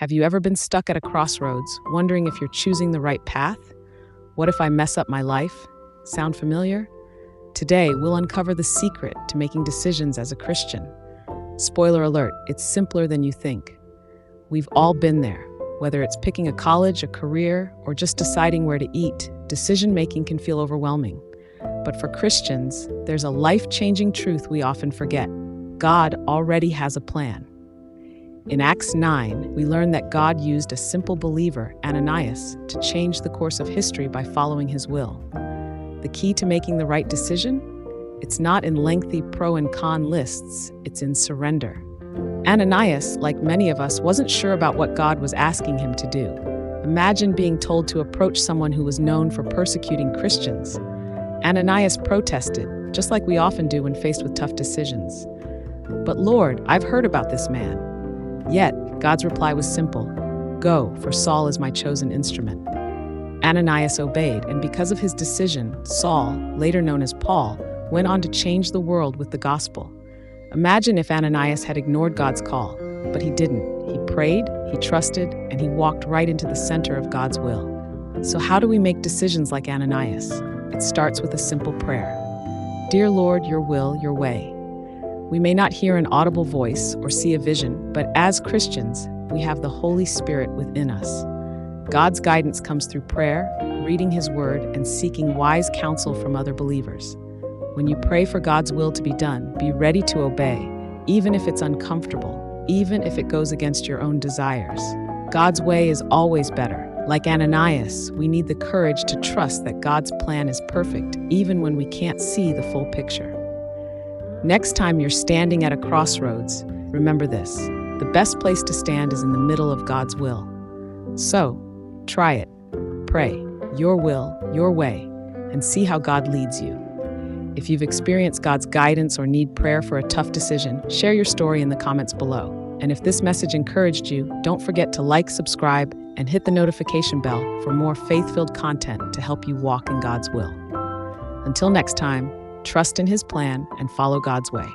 Have you ever been stuck at a crossroads, wondering if you're choosing the right path? What if I mess up my life? Sound familiar? Today, we'll uncover the secret to making decisions as a Christian. Spoiler alert, it's simpler than you think. We've all been there. Whether it's picking a college, a career, or just deciding where to eat, decision-making can feel overwhelming. But for Christians, there's a life-changing truth we often forget. God already has a plan. In Acts 9, we learn that God used a simple believer, Ananias, to change the course of history by following his will. The key to making the right decision? It's not in lengthy pro and con lists, it's in surrender. Ananias, like many of us, wasn't sure about what God was asking him to do. Imagine being told to approach someone who was known for persecuting Christians. Ananias protested, just like we often do when faced with tough decisions. "But Lord, I've heard about this man." Yet, God's reply was simple: "Go, for Saul is my chosen instrument." Ananias obeyed, and because of his decision, Saul, later known as Paul, went on to change the world with the gospel. Imagine if Ananias had ignored God's call, but he didn't. He prayed, he trusted, and he walked right into the center of God's will. So how do we make decisions like Ananias? It starts with a simple prayer. Dear Lord, your will, your way. We may not hear an audible voice or see a vision, but as Christians, we have the Holy Spirit within us. God's guidance comes through prayer, reading his word, and seeking wise counsel from other believers. When you pray for God's will to be done, be ready to obey, even if it's uncomfortable, even if it goes against your own desires. God's way is always better. Like Ananias, we need the courage to trust that God's plan is perfect, even when we can't see the full picture. Next time you're standing at a crossroads, remember this: the best place to stand is in the middle of God's will. So, try it. Pray, your will, your way, and see how God leads you. If you've experienced God's guidance or need prayer for a tough decision, share your story in the comments below. And if this message encouraged you, don't forget to like, subscribe, and hit the notification bell for more faith-filled content to help you walk in God's will. Until next time, trust in his plan and follow God's way.